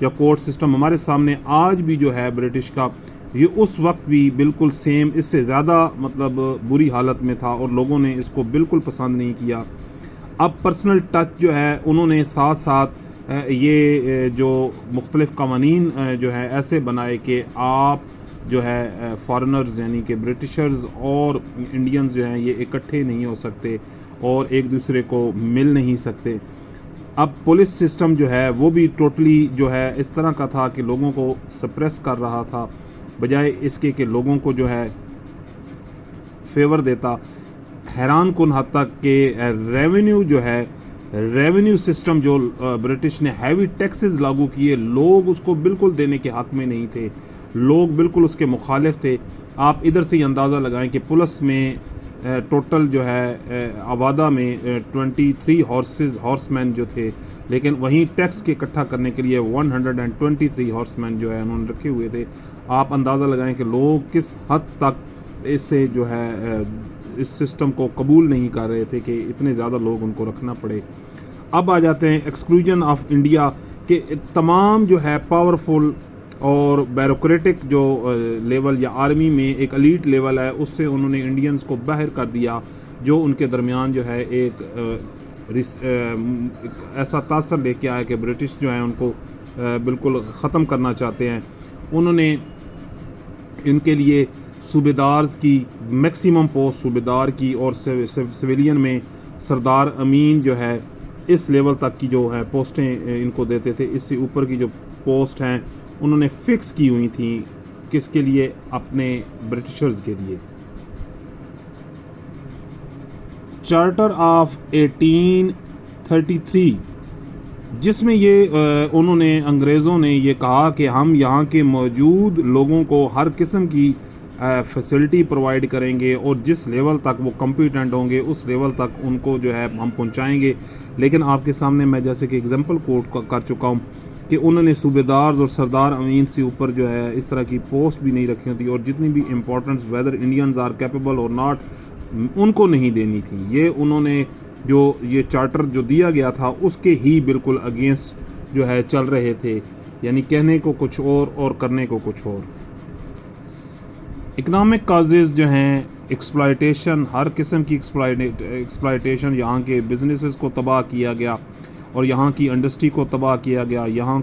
یا court system ہمارے سامنے آج بھی جو ہے برٹش کا، یہ اس وقت بھی بالکل سیم، اس سے زیادہ مطلب بری حالت میں تھا اور لوگوں نے اس کو بالکل پسند نہیں کیا۔ اب پرسنل ٹچ جو ہے انہوں نے ساتھ ساتھ یہ جو مختلف قوانین جو ہے ایسے بنائے کہ آپ جو ہے فارنرز یعنی کہ برٹشرز اور انڈینز جو ہیں یہ اکٹھے نہیں ہو سکتے اور ایک دوسرے کو مل نہیں سکتے۔ اب پولیس سسٹم جو ہے وہ بھی ٹوٹلی جو ہے اس طرح کا تھا کہ لوگوں کو سپریس کر رہا تھا، بجائے اس کے کہ لوگوں کو جو ہے فیور دیتا۔ حیران کن حد تک کہ ریونیو جو ہے، ریونیو سسٹم جو برٹش نے ہیوی ٹیکسز لاگو کیے، لوگ اس کو بالکل دینے کے حق میں نہیں تھے، لوگ بالکل اس کے مخالف تھے۔ آپ ادھر سے یہ اندازہ لگائیں کہ پولیس میں ٹوٹل جو ہے آبادہ میں 23 ہارس مین جو تھے، لیکن وہیں ٹیکس کے اکٹھا کرنے کے لیے 123 ہارس مین جو ہے انہوں نے رکھے ہوئے تھے۔ آپ اندازہ لگائیں کہ لوگ کس حد تک اس سے جو ہے اس سسٹم کو قبول نہیں کر رہے تھے کہ اتنے زیادہ لوگ ان کو رکھنا پڑے۔ اب آ جاتے ہیں ایکسکلوژن آف انڈیا کہ تمام جو ہے پاورفل اور بیوروکریٹک جو لیول یا آرمی میں ایک الیٹ لیول ہے، اس سے انہوں نے انڈینز کو باہر کر دیا، جو ان کے درمیان جو ہے ایک ایسا تاثر لے کے آیا کہ برٹش جو ہیں ان کو بالکل ختم کرنا چاہتے ہیں۔ انہوں نے ان کے لیے صوبیدارز کی میکسیمم پوسٹ صوبیدار کی اور سویلین میں سردار امین جو ہے اس لیول تک کی جو ہے پوسٹیں ان کو دیتے تھے۔ اس سے اوپر کی جو پوسٹ ہیں انہوں نے فکس کی ہوئی تھیں، کس کے لیے؟ اپنے برٹشرز کے لیے۔ چارٹر آف 1833 جس میں یہ انہوں نے انگریزوں نے یہ کہا کہ ہم یہاں کے موجود لوگوں کو ہر قسم کی فیسلٹی پرووائڈ کریں گے اور جس لیول تک وہ کمپیٹنٹ ہوں گے اس لیول تک ان کو جو ہے ہم پہنچائیں گے۔ لیکن آپ کے سامنے میں جیسے کہ اگزامپل کوٹ کر چکا ہوں کہ انہوں نے صوبیدارز اور سردار امین سے اوپر جو ہے اس طرح کی پوسٹ بھی نہیں رکھی ہوتی، اور جتنی بھی importance whether Indians are capable اور ناٹ ان کو نہیں دینی تھی۔ یہ انہوں نے جو یہ چارٹر جو دیا گیا تھا اس کے ہی بالکل اگینسٹ جو ہے چل رہے تھے، یعنی کہنے کو کچھ اور کرنے کو کچھ اور۔ اکنامک کازز جو ہیں ایکسپلائٹیشن، ہر قسم کی ایکسپلائٹیشن، یہاں کے بزنسز کو تباہ کیا گیا اور یہاں کی انڈسٹری کو تباہ کیا گیا، یہاں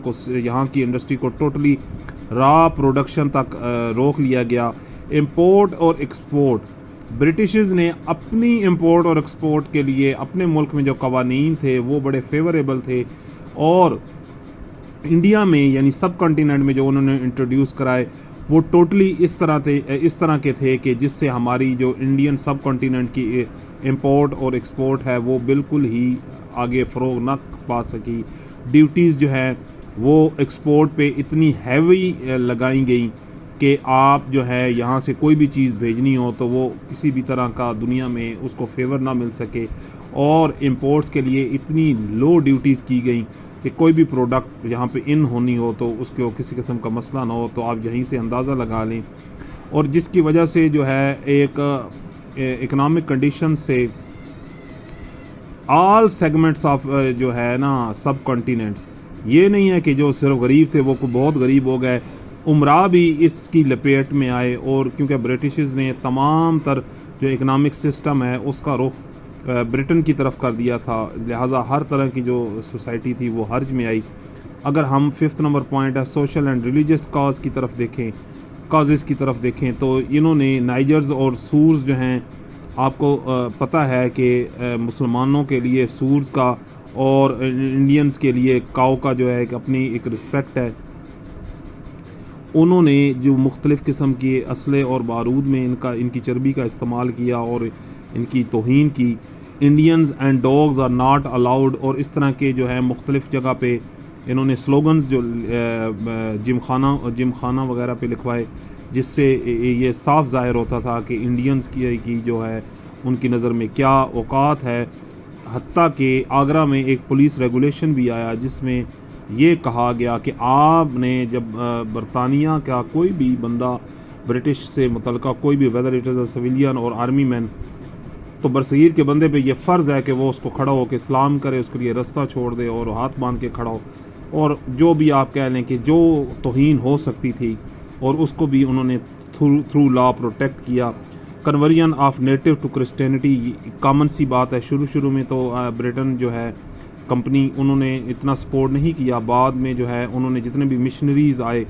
کی انڈسٹری کو ٹوٹلی را پروڈکشن تک روک لیا گیا۔ امپورٹ اور ایکسپورٹ، برٹشز نے اپنی امپورٹ اور ایکسپورٹ کے لیے اپنے ملک میں جو قوانین تھے وہ بڑے فیوریبل تھے، اور انڈیا میں یعنی سب کنٹیننٹ میں جو انہوں نے انٹروڈیوس کرائے وہ ٹوٹلی اس طرح کے تھے کہ جس سے ہماری جو انڈین سب کنٹیننٹ کی امپورٹ اور ایکسپورٹ ہے وہ بالکل ہی آگے فروغ نہ پا سکی۔ ڈیوٹیز جو ہیں وہ ایکسپورٹ پہ اتنی ہیوی لگائیں گئیں کہ آپ جو ہے یہاں سے کوئی بھی چیز بھیجنی ہو تو وہ کسی بھی طرح کا دنیا میں اس کو فیور نہ مل سکے، اور امپورٹس کے لیے اتنی لو ڈیوٹیز کی گئیں کہ کوئی بھی پروڈکٹ یہاں پہ ان ہونی ہو تو اس کو کسی قسم کا مسئلہ نہ ہو۔ تو آپ یہیں سے اندازہ لگا لیں، اور جس کی وجہ سے جو ہے ایک اکنامک کنڈیشن سے آل سیگمنٹس آف جو ہے نا سب کنٹیننٹس، یہ نہیں ہے کہ جو صرف غریب تھے وہ بہت غریب ہو گئے، عمرہ بھی اس کی لپیٹ میں آئے، اور کیونکہ برٹشز نے تمام تر جو اکنامک سسٹم ہے اس کا رخ برٹن کی طرف کر دیا تھا، لہٰذا ہر طرح کی جو سوسائٹی تھی وہ حرج میں آئی۔ اگر ہم 5 نمبر پوائنٹ ہے سوشل اینڈ ریلیجس کاز کی طرف دیکھیں، کازز کی طرف دیکھیں، تو انہوں نے نائجرز اور سورز جو ہیں، آپ کو پتہ ہے کہ مسلمانوں کے لیے سورز کا اور انڈینز کے لیے کاؤ کا جو ہے ایک اپنی ایک رسپیکٹ ہے۔ انہوں نے جو مختلف قسم کے اسلحے اور بارود میں ان کی چربی کا استعمال کیا اور ان کی توہین کی۔ Indians and dogs are not allowed, اور اس طرح کے جو ہے مختلف جگہ پہ انہوں نے سلوگنز جو جم خانہ وغیرہ پہ لکھوائے، جس سے یہ صاف ظاہر ہوتا تھا کہ انڈینز کی جو ہے ان کی نظر میں کیا اوقات ہے۔ حتیٰ کہ آگرہ میں ایک پولیس ریگولیشن بھی آیا جس میں یہ کہا گیا کہ آپ نے جب برطانیہ کا کوئی بھی بندہ برٹش سے متعلقہ کوئی بھی whether it is a civilian اور آرمی مین، تو برصغیر کے بندے پہ یہ فرض ہے کہ وہ اس کو کھڑا ہو کے سلام کرے، اس کے لیے رستہ چھوڑ دے اور ہاتھ باندھ کے کھڑا ہو۔ اور جو بھی آپ کہہ لیں کہ جو توہین ہو سکتی تھی اور اس کو بھی انہوں نے تھرو لا پروٹیکٹ کیا. Conversion of native to Christianity common سی بات ہے. شروع میں تو برٹن جو ہے کمپنی انہوں نے اتنا سپورٹ نہیں کیا. بعد میں جو ہے انہوں نے جتنے بھی مشنریز آئے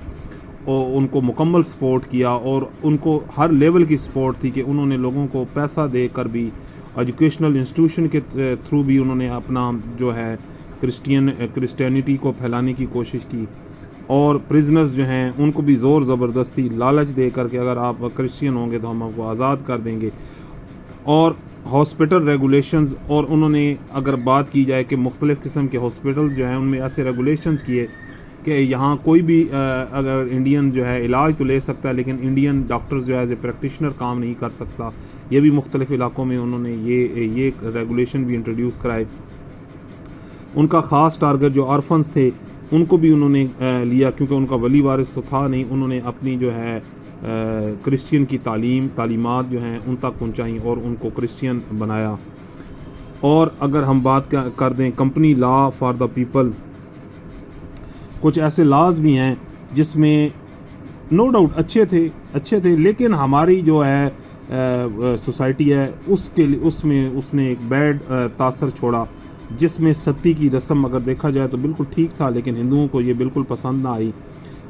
ان کو مکمل سپورٹ کیا اور ان کو ہر لیول کی سپورٹ تھی کہ انہوں نے لوگوں کو پیسہ دے کر بھی ایجوکیشنل انسٹیٹیوشن کے تھرو بھی انہوں نے اپنا جو ہے کرسچینٹی کو پھیلانے کی کوشش کی. اور پرزنرز جو ہیں ان کو بھی زور زبردستی لالچ دے کر کے اگر آپ کرسچین ہوں گے تو ہم آپ کو آزاد کر دیں گے. اور ہاسپٹل ریگولیشنز، اور انہوں نے اگر بات کی جائے کہ مختلف قسم کے ہاسپٹلز جو ہیں ان میں ایسے ریگولیشنز کیے کہ یہاں کوئی بھی اگر انڈین جو ہے علاج تو لے سکتا ہے لیکن انڈین ڈاکٹرز جو ہے ایز اے پریکٹیشنر کام نہیں کر سکتا. یہ بھی مختلف علاقوں میں انہوں نے یہ ریگولیشن بھی انٹروڈیوس کرائے. ان کا خاص ٹارگٹ جو آرفنز تھے ان کو بھی انہوں نے لیا کیونکہ ان کا ولی وارث تو تھا نہیں. انہوں نے اپنی جو ہے کرسچین کی تعلیمات جو ہیں ان تک پہنچائیں اور ان کو کرسچین بنایا. اور اگر ہم بات کر دیں company law for the people, کچھ ایسے لاز بھی ہیں جس میں نو ڈاؤٹ اچھے تھے لیکن ہماری جو ہے سوسائٹی ہے اس نے ایک بیڈ تاثر چھوڑا، جس میں ستی کی رسم اگر دیکھا جائے تو بالکل ٹھیک تھا لیکن ہندوؤں کو یہ بالکل پسند نہ آئی.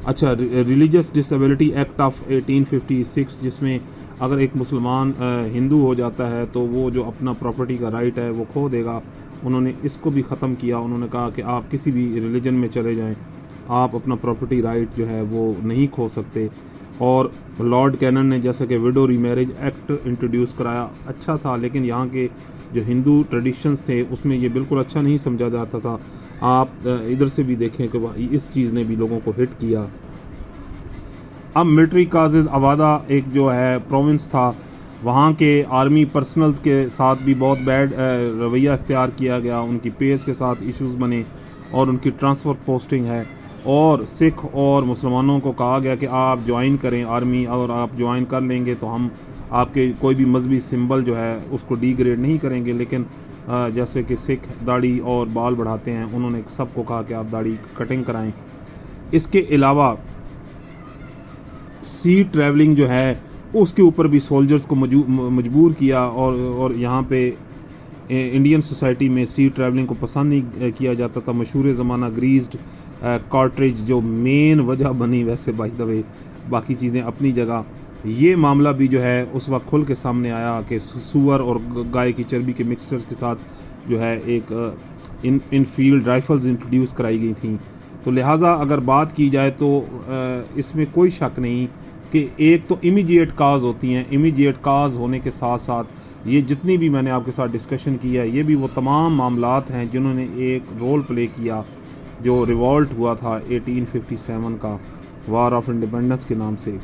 اچھا، ریلیجس ڈسیبلٹی ایکٹ آف 1856، جس میں اگر ایک مسلمان ہندو ہو جاتا ہے تو وہ جو اپنا پراپرٹی کا رائٹ ہے وہ کھو دے گا. انہوں نے اس کو بھی ختم کیا. انہوں نے کہا کہ آپ کسی بھی ریلیجن میں چلے جائیں آپ اپنا پراپرٹی رائٹ جو ہے وہ نہیں کھو سکتے. اور لارڈ کینن نے جیسا کہ ویڈو ری میرج ایکٹ انٹروڈیوس کرایا، اچھا تھا لیکن یہاں کے جو ہندو ٹریڈیشنز تھے اس میں یہ بالکل اچھا نہیں سمجھا جاتا تھا. آپ ادھر سے بھی دیکھیں کہ اس چیز نے بھی لوگوں کو ہٹ کیا. اب ملٹری کازز، آوادہ ایک جو ہے پروونس تھا، وہاں کے آرمی پرسنلز کے ساتھ بھی بہت بیڈ رویہ اختیار کیا گیا. ان کی پیس کے ساتھ ایشوز بنے اور ان کی ٹرانسفر پوسٹنگ ہے. اور سکھ اور مسلمانوں کو کہا گیا کہ آپ جوائن کریں آرمی، اور آپ جوائن کر لیں گے تو ہم آپ کے کوئی بھی مذہبی سمبل جو ہے اس کو ڈی گریڈ نہیں کریں گے. لیکن جیسے کہ سکھ داڑھی اور بال بڑھاتے ہیں، انہوں نے سب کو کہا کہ آپ داڑھی کٹنگ کرائیں. اس کے علاوہ سی ٹریولنگ جو ہے اس کے اوپر بھی سولجرز کو مجبور کیا. اور یہاں پہ انڈین سوسائٹی میں سی ٹریولنگ کو پسند نہیں کیا جاتا تھا. مشہور زمانہ گریزڈ کارٹریج جو مین وجہ بنی، ویسے بائی دا وے باقی چیزیں اپنی جگہ. یہ معاملہ بھی جو ہے اس وقت کھل کے سامنے آیا کہ سور اور گائے کی چربی کے مکسچرز کے ساتھ جو ہے ایک ان فیلڈ رائفلز انٹروڈیوس کرائی گئی تھیں. تو لہٰذا اگر بات کی جائے تو اس میں کوئی شک نہیں کہ ایک تو امیجیٹ کاز ہوتی ہیں. امیجیٹ کاز ہونے کے ساتھ ساتھ یہ جتنی بھی میں نے آپ کے ساتھ ڈسکشن کیا ہے یہ بھی وہ تمام معاملات ہیں جنہوں نے ایک رول پلے کیا جو ریوولٹ ہوا تھا 1857 کا، وار آف انڈیپینڈنس کے نام سے.